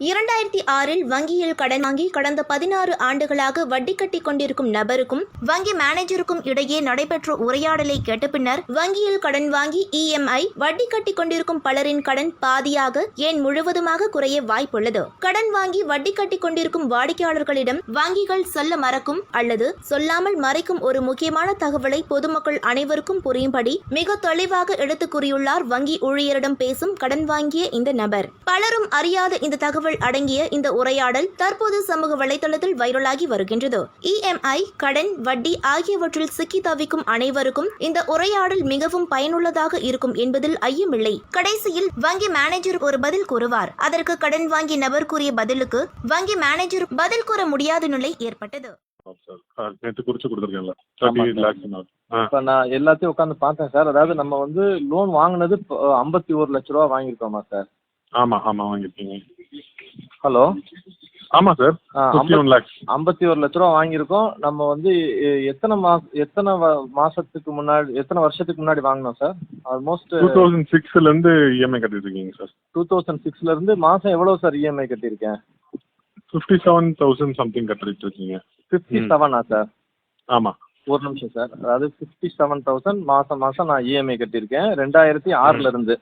2006 வங்கியில் கடன் வாங்கி கடந்த 16 ஆண்டுகளாக வட்டி கட்டி கொண்டிருக்கும் நபருக்கும் வங்கி மேனேஜருக்கும் இடையே நடைபெற்ற உரையாடலை கேட்ட பின்னர் வங்கியில் கடன் வாங்கி இஎம்ஐ வட்டி கட்டி கொண்டிருக்கும் பலரின் கடன் பாதியாக ஏன் முழுவதுமாக குறைய வாய்ப்புள்ளது. கடன் வாங்கி வட்டி கட்டி கொண்டிருக்கும் வாடிக்கையாளர்களிடம் வங்கிகள் சொல்ல மறக்கும் அல்லது சொல்லாமல் மறைக்கும் ஒரு முக்கியமான தகவலை பொதுமக்கள் அனைவருக்கும் புரியும்படி மிக தெளிவாக எடுத்து கூறியுள்ளார் வங்கி ஊழியரிடம் பேசும் கடன் வாங்கிய இந்த நபர். பலரும் அறியாத இந்த தகவல் அடங்கிய இந்த உரையாடல் தற்போது சமூக வலைதளத்தில் வைரலாகி வருகின்றது. இஎம்ஐ, கடன், வட்டி ஆகியவற்றில் சிக்கி தவிக்கும் அனைவருக்கும் இந்த உரையாடல் மிகவும் பயனுள்ளதாக இருக்கும் என்பதில் ஐயமில்லை. கடைசியில் வங்கி மேனேஜர் ஒரு பதில் கூறுவார். அதற்கு கடன் வாங்கிய நபர் கூறிய பதிலுக்கு வங்கி மேனேஜர் பதில் கூற முடியாத நிலை ஏற்பட்டது. நான் எல்லாத்தையும் உட்காந்து பார்த்தேன் சார். அதாவது நம்ம வந்து லோன் வாங்கினது 51 லட்ச ரூபா வாங்கியிருக்கோமா சார்? ஆமா வாங்கிருக்கீங்க. ஹலோ, ஆமா சார், 51 லட்ச ரூபா வாங்கியிருக்கோம். நம்ம வந்து எத்தனை மாசத்துக்கு முன்னாடி, எத்தனை வருஷத்துக்கு முன்னாடி வாங்கினோம் சார்? ஆல்மோஸ்ட் 2006ல இருந்து இஎம்ஐ கட்டிட்டு இருக்கீங்க சார். 2006ல இருந்து மாசம் எவ்வளவு சார் இஎம்ஐ கட்டியிருக்கேன்? 57,000 சம்திங் கட்டிட்டு இருக்கீங்க. 57ஆ சார்? ஆமா, ஒரு நிமிஷம் சார். அதாவது 57,000 மாசம் நான் இஎம்ஐ கட்டியிருக்கேன் 2006ல இருந்து.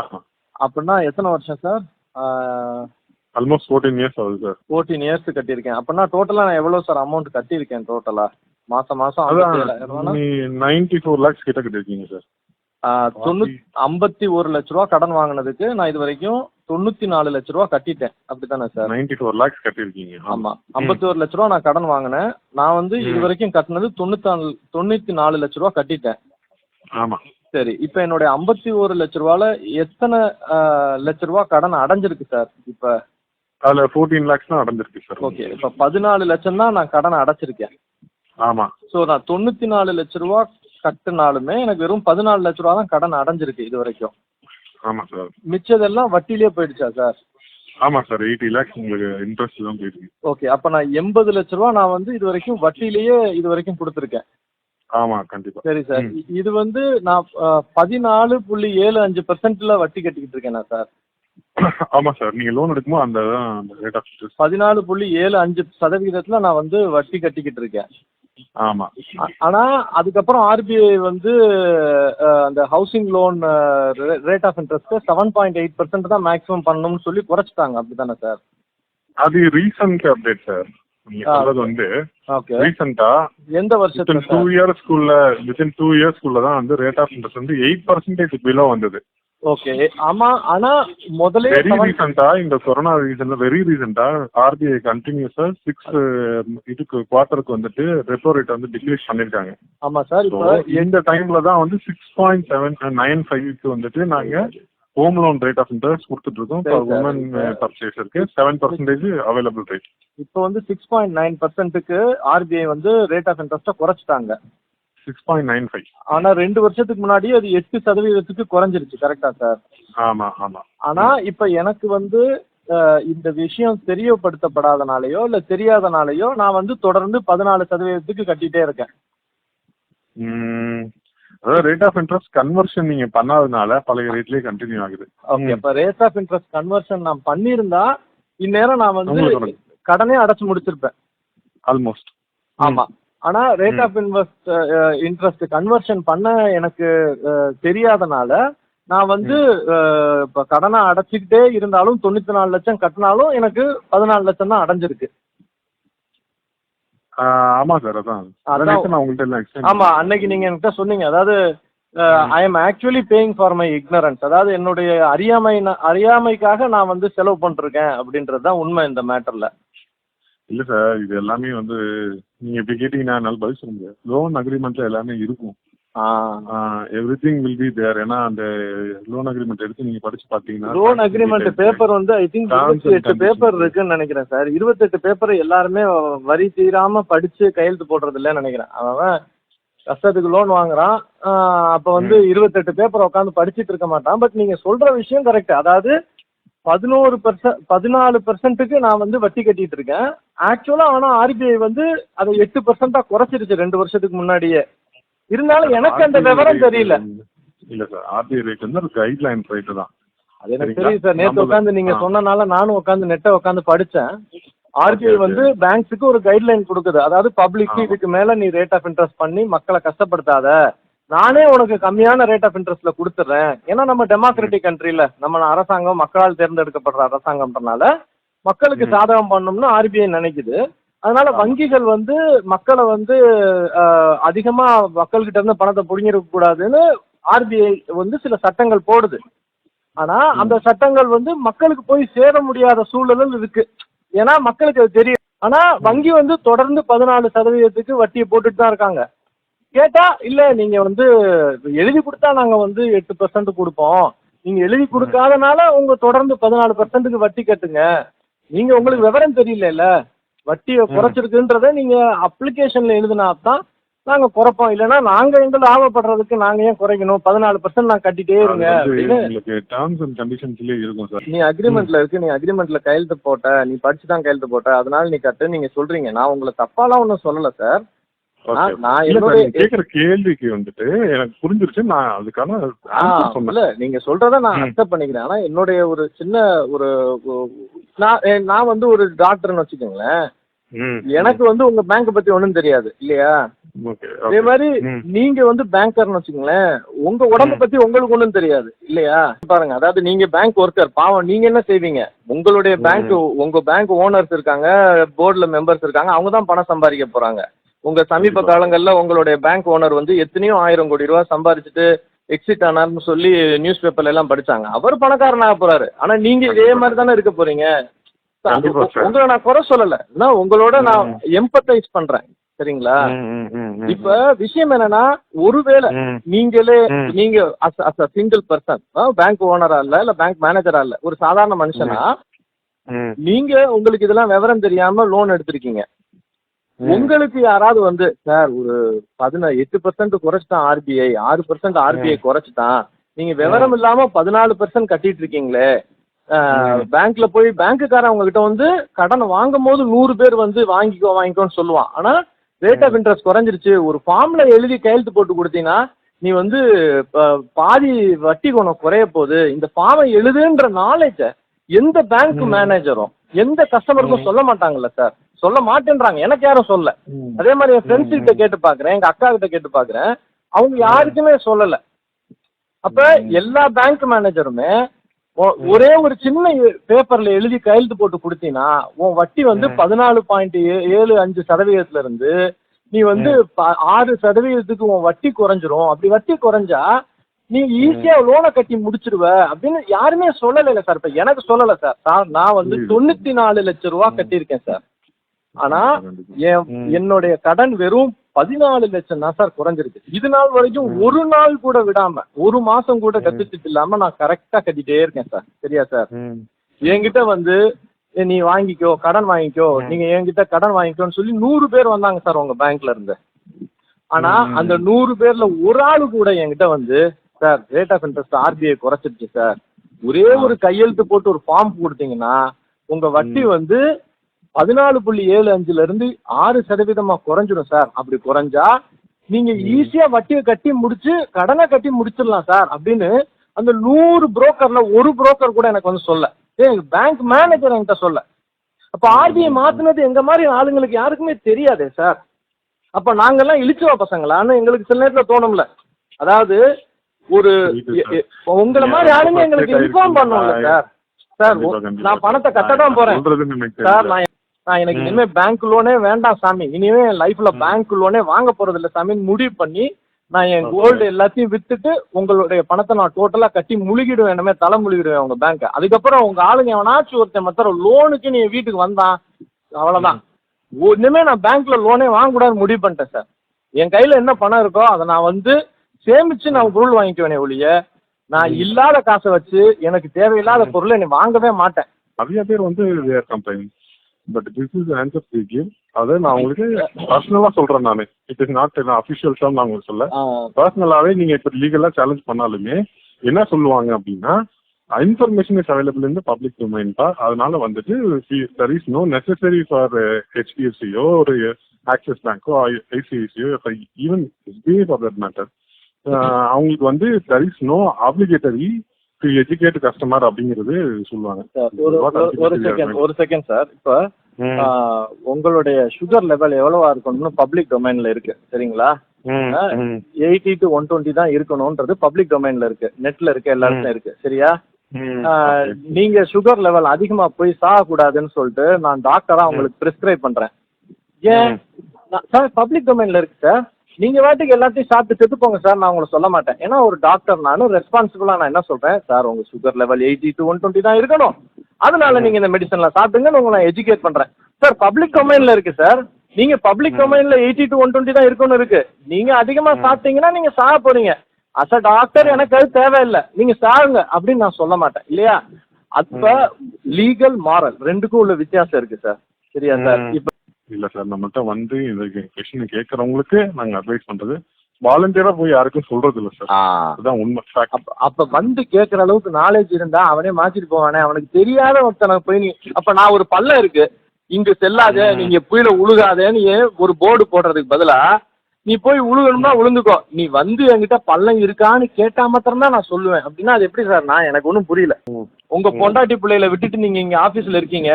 ஆமா. அப்படின்னா எத்தனை வருஷம் சார்? ஆல்மோஸ்ட் 14 இயர்ஸ் ஆகுது சார். 14 இயர்ஸ் கட்டியிருக்கேன். அப்படின்னா டோட்டலா நான் எவ்வளவு சார் அமௌண்ட் கட்டியிருக்கேன் டோட்டலா மாசம்? 94 lakhs கிட்ட கட்டிருக்கீங்க சார். 51 லட்ச ரூபா கடன் வாங்கினதுக்கு நான் இது வரைக்கும் 94 லட்ச ரூபா கட்டிட்டேன். அப்படித்தானே சார்? 94 lakhs கட்டிருக்கீங்க. ஆமா, 51 லட்ச ரூபா நான் கடன் வாங்கினேன். நான் வந்து இது வரைக்கும் கட்டினது 94 லட்ச ரூபா கட்டிட்டேன். ஆமா. சரி, இப்ப என்னுடைய 51 லட்ச ரூபால எத்தனை லட்ச ரூபா கடன் அடைஞ்சிருக்கு சார்? இப்ப அதுல 14 lakhs தான் அடைஞ்சிருக்கு சார். ஓகே, இப்ப 14 லட்சம் தான் நான் கடன் அடைச்சிருக்கேன். ஆமா. சோ நான் 94 லட்ச ரூபா கட்டினாலுமே எனக்கு வெறும் 14 லட்ச ரூபா தான் கடன் அடைஞ்சிருக்கு இது வரைக்கும். ஆமா சார். மிச்சதெல்லாம் வட்டிலேயே போயிடுச்சா சார்? ஆமா சார், 80 lakhs உங்களுக்கு இன்ட்ரெஸ்ட் தான் போயிருக்கு. ஓகே, அப்ப நான் 80 லட்ச ரூபா நான் வந்து இது வரைக்கும் வட்டிலேயே இது வரைக்கும் கொடுத்துருக்கேன். ஆமா, கண்டிப்பா. சரி சார், இது வந்து நான் 14.75% வட்டி கட்டிக்கிட்டு இருக்கேனா சார்? ஆமா சார், நீங்க லோன் எடுக்கும்போது அந்த ரேட் ஆஃப் இன்ட்ரெஸ்ட் 14.75% நான் வந்து வட்டி கட்டிக்கிட்டு இருக்கேன். ஆமா. ஆனா அதுக்கப்புறம் ஆர்பிஐ வந்து அந்த housing loan rate of interest 7.8% தான் மேக்ஸிமம் பண்ணணும்னு சொல்லி குறைச்சிட்டாங்க. அப்படித்தானே சார்? அது ரீசன்ட் அப்டேட் சார். நீங்க சொல்றது வந்து ரீசெண்டா எந்த வருஷத்துல? வித்தின் 2 இயர்ஸ்க்குள்ள தான் வந்து ரேட் ஆஃப் இன்ட்ரெஸ்ட் வந்து 8% பிலோ வந்தது. ஓகே, ஆமா. ஆனா முதல்ல வெரி ரீசெண்டா, இந்த கொரோனா ரீசன்ல வெரி ரீசெண்டா ஆர்பிஐ கண்டினியூஸா 6 குவார்டருக்கு வந்துட்டு ரெப்போ ரேட் வந்து டிக்ரீஸ் பண்ணிருக்காங்க. ஆமா சார். இப்போ இந்த டைம்ல தான் வந்து 6.795க்கு வந்துட்டு நாங்க home loan rate of interest கொடுத்துட்டு இருக்கோம். உமன் பர்ச்சேஸருக்கு 7% அவைலபிள் ரேட். இப்போ வந்து 6.9%க்கு ஆர்பிஐ வந்து ரேட் ஆஃப் இன்ட்ரெஸ்ட்டை குறைச்சிட்டாங்க. 6.95. ஆனா 2 வருஷத்துக்கு முன்னாடி அது 8% குறைஞ்சிருச்சு. கரெக்டா சார்? ஆமா. ஆனா இப்ப எனக்கு வந்து இந்த விஷயம் தெரியப்படுத்தப்படாதனாலயோ இல்ல தெரியாதனாலயோ நான் வந்து தொடர்ந்து 14% கட்டிட்டே இருக்கேன். அதாவது ரேட் ஆஃப் இன்ட்ரெஸ்ட் கன்வர்ஷன் நீங்க பண்ணாதனால பழைய ரேட்லயே கண்டினியூ ஆகுது. ஓகே, அப்ப ரேட் ஆஃப் இன்ட்ரெஸ்ட் கன்வர்ஷன் நான் பண்ணியிருந்தா இந்நேரம் நான் வந்து கடனே அடைச்சு முடிச்சிருப்பேன் ஆல்மோஸ்ட். ஆமா. ஆனா ரேட் ஆஃப் இன்ட்ரெஸ்ட் கன்வர்ஷன் பண்ண எனக்கு தெரியாதனால நான் வந்து இப்ப கடனை அடைச்சிக்கிட்டே இருந்தாலும் 94 லட்சம் கட்டினாலும் எனக்கு 14 லட்சம் தான் அடைஞ்சிருக்கு. ஆமா சார், அதான். ஆமா, அன்னைக்கு நீங்க என்கிட்ட சொன்னீங்க. அதாவது I am actually paying for my ignorance. அதாவது என்னுடைய அறியாமைக்காக நான் வந்து செலவு பண்ணிருக்கேன் அப்படின்றது தான் உண்மை இந்த மேட்டர்ல. இல்ல சார், இது எல்லாமே வந்து நீங்க இப்படி கேட்டீங்கன்னா என்னால பதில் சொல்ல முடியாது. லோன் அக்ரிமெண்ட்ல எல்லாமே இருக்கும். Everything will be there. ஏன்னா அந்த லோன் அக்ரிமெண்ட் எடுத்து நீங்க படிச்சு பாத்தீங்கன்னா லோன் அக்ரிமெண்ட் பேப்பர் வந்து ஐ திங்க் 28 பேப்பர் இருக்குன்னு நினைக்கிறேன் சார். 28 பேப்பர் எல்லாருமே வரி தீராம படிச்சு கையெழுத்து போடுறது இல்லைன்னு நினைக்கிறேன். அவன் கஷ்டத்துக்கு லோன் வாங்குறான். அப்ப வந்து 28 பேப்பர் உட்காந்து படிச்சுட்டு இருக்க மாட்டான். பட் நீங்க சொல்ற விஷயம் கரெக்ட். அதாவது 14%க்கு நான் வந்து வட்டி கட்டிட்டு இருக்கேன் ஆக்சுவலா. ஆனா ஆர்பிஐ வந்து அதை 8%-ஆ குறைச்சிருச்சு 2 வருஷத்துக்கு முன்னாடியே. இருந்தாலும் எனக்கு அந்த விவரம் தெரியல. இல்ல சார், ஆர்பிஐ ரேட் வந்து கைட்லைன் ரேட் தான். அது எனக்கு தெரியும் சார். நேற்று உட்காந்து நீங்க சொன்னனால நானும் உட்காந்து நெட்டை உட்காந்து படிச்சேன். ஆர்பிஐ வந்து பேங்க்ஸுக்கு ஒரு கைட்லைன் கொடுக்குது. அதாவது பப்ளிக் இதுக்கு மேல நீ ரேட் ஆஃப் இன்ட்ரெஸ்ட் பண்ணி மக்களை கஷ்டப்படுத்தாத, நானே உனக்கு கம்மியான ரேட் ஆஃப் இன்ட்ரெஸ்ட்ல கொடுத்துட்றேன். ஏன்னா நம்ம டெமோக்ராட்டிக் கண்ட்ரில நம்ம அரசாங்கம் மக்களால் தேர்ந்தெடுக்கப்படுற அரசாங்கம்ன்றனால மக்களுக்கு சாதகம் பண்ணணும்னு ஆர்பிஐ நினைக்குது. அதனால வங்கிகள் வந்து மக்களை வந்து அதிகமா மக்கள்கிட்ட இருந்து பணத்தை புடுங்கிருக்க கூடாதுன்னு ஆர்பிஐ வந்து சில சட்டங்கள் போடுது. ஆனா அந்த சட்டங்கள் வந்து மக்களுக்கு போய் சேர முடியாத சூழல் இருக்கு. ஏன்னா மக்களுக்கு அது தெரியும். ஆனா வங்கி வந்து தொடர்ந்து 14% வட்டியை போட்டுட்டு தான் இருக்காங்க. கேட்டா இல்ல நீங்க வந்து எழுதி கொடுத்தா நாங்க வந்து 8% கொடுப்போம், நீங்க எழுதி கொடுக்காதனால உங்க தொடர்ந்து 14% வட்டி கட்டுங்க, நீங்க உங்களுக்கு விவரம் தெரியல, வட்டியை குறைச்சிருக்குன்றத நீங்க அப்ளிகேஷன்ல எழுதினாதான் நாங்க குறைப்போம், இல்லைன்னா நாங்க எங்க லாபப்படுறதுக்கு நாங்க ஏன் குறைக்கணும், 14% நான் கட்டிட்டே இருங்க அப்படின்னு. நீ அக்ரிமெண்ட்ல இருக்கு, நீ அக்ரிமெண்ட்ல கையெழுத்து போட்ட, நீ படிச்சுதான் கையெழுத்து போட்ட, அதனால நீ கட்டு நீங்க சொல்றீங்க. நான் உங்களை தப்பாலாம் ஒன்றும் சொல்லல சார். நான் என்னுடைய கேக்குற கேள்விக்கு வந்துட்டு எனக்கு புரிஞ்சிருச்சு. நான் அதுக்கான இல்ல நீங்க சொல்றத நான் அக்செப்ட் பண்ணிக்கிறேன். ஆனா என்னுடைய ஒரு சின்ன ஒரு நான் வந்து ஒரு டாக்டர்னு வச்சுக்கோங்களேன், எனக்கு வந்து உங்க பேங்க் பத்தி ஒண்ணும் தெரியாது இல்லையா. அதே மாதிரி நீங்க வந்து பேங்கர்னு வச்சுக்கோங்களேன், உங்க உடம்ப பத்தி உங்களுக்கு ஒண்ணும் தெரியாது இல்லையா. பாருங்க, அதாவது நீங்க பேங்க் ஒர்க்கர், பாவம் நீங்க என்ன செய்வீங்க, உங்களுடைய பேங்க் உங்க பேங்க் ஓனர்ஸ் இருக்காங்க, போர்டுல மெம்பர்ஸ் இருக்காங்க, அவங்க தான் பணம் சம்பாதிக்க போறாங்க. உங்க சமீப காலங்கள்ல உங்களுடைய பேங்க் ஓனர் வந்து எத்தனையோ 1000 கோடி ரூபாய் சம்பாதிச்சுட்டு எக்ஸிட் ஆனார்னு சொல்லி நியூஸ் பேப்பர்ல எல்லாம் படிச்சாங்க. அவர் பணக்காரனாக போறாரு. ஆனா நீங்க இதே மாதிரி தானே இருக்க போறீங்க. உங்களை நான் குறை சொல்லல, உங்களோட நான் எம்பத்தைஸ் பண்றேன் சரிங்களா. இப்ப விஷயம் என்னன்னா, ஒருவேளை நீங்க சிங்கிள் பர்சன் பேங்க் ஓனரா இல்ல பேங்க் மேனேஜரா இல்ல, ஒரு சாதாரண மனுஷனா நீங்க உங்களுக்கு இதெல்லாம் விவரம் தெரியாம லோன் எடுத்திருக்கீங்க. உங்களுக்கு யாராவது வந்து சார் ஒரு 8% குறைச்சிட்டான் ஆர்பிஐ, 6% ஆர்பிஐ குறைச்சிட்டான், நீங்க விவரம் இல்லாம 14% கட்டிட்டு இருக்கீங்களே, பேங்க்ல போய் பேங்க்குக்காரன் உங்ககிட்ட வந்து கடன் வாங்கும் போது 100 பேர் வந்து வாங்கிக்கோன்னு சொல்லுவான். ஆனா ரேட் ஆஃப் இன்ட்ரெஸ்ட் குறைஞ்சிருச்சு, ஒரு ஃபார்ம்ல எழுதி கையெழுத்து போட்டு கொடுத்தீங்கன்னா நீ வந்து பாதி வட்டி குணம் குறைய போகுது, இந்த ஃபார்மை எழுதுன்ற நாலேஜ எந்த பேங்க் மேனேஜரும் எந்த கஸ்டமருக்கும் சொல்ல மாட்டாங்கல்ல சார், சொல்ல மாட்டேன்றாங்க. எனக்கு யாரும் சொல்ல. அதே மாதிரி என் ஃப்ரெண்ட்ஸ் கிட்ட கேட்டு பாக்குறேன், எங்க அக்கா கிட்ட கேட்டு பாக்குறேன், அவங்க யாருக்குமே சொல்லல. அப்ப எல்லா பேங்க் மேனேஜருமே ஒரே ஒரு சின்ன பேப்பர்ல எழுதி கையெழுத்து போட்டு கொடுத்தீங்கன்னா உன் வட்டி வந்து 14.75% இருந்து நீ வந்து 6% உன் வட்டி குறைஞ்சிரும். அப்படி வட்டி குறைஞ்சா நீ ஈஸியா லோனை கட்டி முடிச்சிருவ அப்படின்னு யாருமே சொல்லல சார். இப்ப எனக்கு சொல்லல சார், நான் வந்து 94 லட்சம் ரூபாய் கட்டியிருக்கேன் சார். ஆனா என்னுடைய கடன் வெறும் 14 லட்சம் தான் சார் குறைஞ்சிருக்கு. இது நாள் வரைக்கும் ஒரு நாள் கூட விடாம, ஒரு மாசம் கூட டெபிசிட் இல்லாம நான் கரெக்டா கட்டிட்டே இருக்கேன் சார். சரியா சார், என்கிட்ட வந்து நீ வாங்கிக்கோ, கடன் வாங்கிக்கோ, நீங்க என்கிட்ட கடன் வாங்கிக்கோன்னு சொல்லி 100 பேர் வந்தாங்க சார் உங்க பேங்க்ல இருந்து. ஆனா அந்த 100 பேர்ல ஒரு ஆளு கூட என்கிட்ட வந்து sir rate of interest RBI குறைச்சிருச்சு சார், ஒரே ஒரு கையெழுத்து போட்டு ஒரு ஃபார்ம் கொடுத்தீங்கன்னா உங்க வட்டி வந்து 14.75 இருந்து 6% குறைஞ்சிடும் சார். அப்படி குறைஞ்சா நீங்க ஈஸியா வட்டியை கட்டி முடிச்சு கடனை கட்டி முடிச்சிடலாம் சார் அப்படின்னு அந்த 100 புரோக்கர்ல ஒரு புரோக்கர் கூட எனக்கு வந்து சொல்ல, பேங்க் மேனேஜர் என்கிட்ட சொல்ல. அப்ப ஆர்பிஐ மாத்தினது எங்க மாதிரி ஆளுங்களுக்கு யாருக்குமே தெரியாதே சார். அப்ப நாங்கெல்லாம் இழிச்சுவா பசங்களான்னு எங்களுக்கு சில நேரத்துல தோணும்ல. அதாவது ஒரு உங்களை மாதிரி ஆளுங்க எங்களுக்கு இன்ஃபார்ம் பண்ணுவோம்ல சார். சார் நான் பணத்தை கட்டதான் போறேன் சார், நான் எனக்கு இனிமே பேங்க் லோனே வேண்டாம் சாமி, இனிமே என் லைஃப்ல பேங்க் லோனே வாங்க போறது இல்லை சாமின்னு முடிவு பண்ணி நான் என் கோல்டு எல்லாத்தையும் வித்துட்டு உங்களுடைய பணத்தை நான் டோட்டலா கட்டி முழுகிடுவேன், என்னமே தலை முழுகிடுவேன் உங்க பேங்க். அதுக்கப்புறம் உங்க ஆளுங்க எவனாச்சும் ஒருத்தன் மற்ற லோனுக்கு நீ வீட்டுக்கு வந்தான் அவ்வளவுதான், இனிமே நான் பேங்க்ல லோனே வாங்கக்கூடாது முடிவு பண்ணிட்டேன் சார். என் கையில என்ன பணம் இருக்கோ அதை நான் வந்து சேமிச்சு நான் பொருள் வாங்கிக்குவேனே ஒழிய நான் இல்லாத காசை வச்சு எனக்கு தேவையில்லாத பொருளை நீ வாங்கவே மாட்டேன். நிறைய பேர் வந்து but this is answer to give. அதை நான் உங்களுக்கு பர்சனலா சொல்றேன். நான் it is not official term. நான் உங்களுக்கு சொல்ல பர்சனலாவே நீங்க இப்ப லீகலா சேலஞ்ச் பண்ணாலுமே என்ன சொல்லுவாங்க அப்படின்னா, information is available in the public domain தான். அதனால வந்துட்டு there is no necessary for HDFCயோ ஒரு ஆக்சிஸ் பேங்கோ ஐசிஐசியோ even SBI for that matter அவங்களுக்கு வந்து there is no obligatory to educate customer அப்படிங்கிறது சொல்லுவாங்க. ஒரு செகண்ட் சார். இப்ப உங்களுடைய சுகர் லெவல் எவ்வளவா இருக்கணும்னு பப்ளிக் டொமைன்ல இருக்கு சரிங்களா? 80 to 120 தான் இருக்கணும்ன்றது பப்ளிக் டொமைன்ல இருக்கு, நெட்ல இருக்கு, எல்லா இடத்துலயும் இருக்கு சரியா? நீங்க சுகர் லெவல் அதிகமா போய் சாகக்கூடாதுன்னு சொல்லிட்டு நான் டாக்டரா உங்களுக்கு பிரிஸ்கிரைப் பண்றேன். ஏன் சார்? பப்ளிக் டொமைன்ல இருக்கு சார். நீங்க வாட்டுக்கு எல்லாத்தையும் சாப்பிட்டு செத்து போங்க சார், நான் உங்களை சொல்ல மாட்டேன். ஏன்னா ஒரு டாக்டர் நானும் ரெஸ்பான்சிபிளா நான் என்ன சொல்றேன் சார், உங்க சுகர் லெவல் 80 to 120 தான் இருக்கணும், அதனால நீங்க இந்த மெடிசன்லாம் சாப்பிடுங்கன்னு உங்களை நான் எஜுகேட் பண்றேன் சார். பப்ளிக் டொமைன்ல இருக்கு சார். நீங்க பப்ளிக் டொமைன்ல 80 to 120 தான் இருக்கணும் இருக்கு. நீங்க அதிகமா சாப்பிட்டீங்கன்னா நீங்க சாக போறீங்க. அஸ் அ டாக்டர் எனக்கு அது தேவையில்லை, நீங்க சாகுங்க அப்படின்னு நான் சொல்ல மாட்டேன் இல்லையா? அப்ப லீகல் மாரல் ரெண்டுக்கும் உள்ள வித்தியாசம் இருக்கு சார். சரியா சார்? இப்ப இல்ல சார், நம்மகிட்ட வந்து இந்த கொஸ்டின் கேட்கறவங்களுக்கு நாங்க அட்வைஸ் பண்றது வாலண்டியரா போய் யாருக்கும் சொல்றது இல்ல சார். அதுதான் உண்மை. அப்ப வந்து கேட்கற அளவுக்கு நாலேஜ் இருந்தா அவனே மாத்திட்டு போவானே. அவனுக்கு தெரியாத ஒருத்தனை போய் நீ அப்ப நான் ஒரு பல்ல இருக்கு இங்க செல்லாத, நீங்க புயல உழுகாதேன்னு ஒரு போர்டு போடுறதுக்கு பதிலா நீ போய் உழுகணும்னா உழுந்துக்கோ, நீ வந்து என்கிட்ட பள்ளம் இருக்கான்னு கேட்டா மாத்திரம் தான் நான் சொல்லுவேன் அப்படின்னா அது எப்படி சார்? நான் எனக்கு ஒன்றும் புரியல. உங்க பொண்டாட்டி பிள்ளைகளை விட்டுட்டு நீங்க இங்க ஆபீஸ்ல இருக்கீங்க,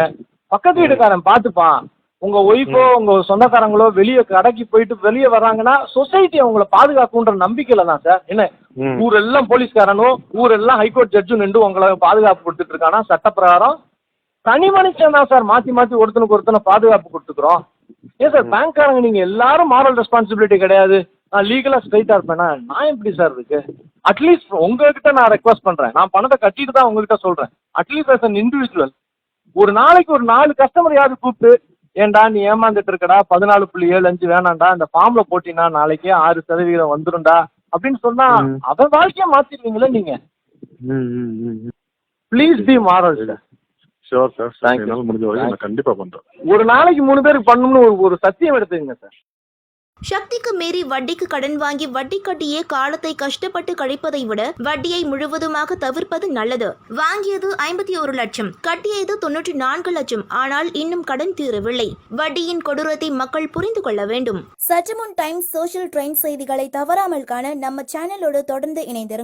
பக்கத்து வீட்டுக்காரன் பாத்துப்பான். உங்க ஒய்ஃபோ உங்க சொந்தக்காரங்களோ வெளியே கடைக்கு போயிட்டு வெளியே வர்றாங்கன்னா சொசைட்டி அவங்கள பாதுகாக்குன்ற நம்பிக்கையில தான் சார். என்ன ஊரெல்லாம் போலீஸ்காரனும் ஊரெல்லாம் ஹைகோர்ட் ஜட்ஜும் நின்று உங்களை பாதுகாப்பு கொடுத்துட்டு இருக்கானா? சட்ட பிரகாரம் தனி மனுஷன் தான் சார். மாத்தி மாத்தி ஒருத்தனுக்கு ஒருத்தனை பாதுகாப்பு கொடுத்துக்கிறோம். ஏன் சார் பேங்க்காரங்க நீங்க எல்லாரும் மாரல் ரெஸ்பான்சிபிலிட்டி கிடையாது, நான் லீகலா ஸ்ட்ரைட்டா இருப்பேன்னா நான் எப்படி சார் இருக்கு? அட்லீஸ்ட் உங்ககிட்ட நான் ரெக்வஸ்ட் பண்றேன், நான் பணத்தை கட்டிட்டு தான் உங்ககிட்ட சொல்றேன். அட்லீஸ்ட் as an இண்டிவிஜுவல் ஒரு நாளைக்கு ஒரு 4 கஸ்டமர் யாரு கூப்பிட்டு ஏன்டா நீ ஏமாந்துட்டு இருக்கடா 14.75 வேணாண்டா, இந்த ஃபார்ம்ல போட்டினா நாளைக்கே 6% வந்துரும்டா அப்படின்னு சொன்னா அவன் வாழ்க்கைய மாத்திடுவீங்களே நீங்க. Please be moral sir. Sure sir, என்னால முடிஞ்ச வரைக்கும் நான் கண்டிப்பா பண்றேன். ஒரு நாளைக்கு 3 பேருக்கு பண்ணணும்னு ஒரு சத்தியம் எடுத்துங்க சார். சக்திக்கு மீறி வட்டிக்கு கடன் வாங்கி வட்டி கட்டியே காலத்தை கஷ்டப்பட்டு கழிப்பதை விட வட்டியை முழுவதுமாக தவிர்ப்பது நல்லது. வாங்கியது 51 லட்சம், கட்டியது 94 லட்சம், ஆனால் இன்னும் கடன் தீரவில்லை. வட்டியின் கொடூரத்தை மக்கள் புரிந்து கொள்ள வேண்டும். சற்றுமுன் டைம்ஸ் சோஷியல் ட்ரெண்ட் செய்திகளை தவறாமல் காண நம்ம சேனலோடு தொடர்ந்து இணைந்திருங்கள்.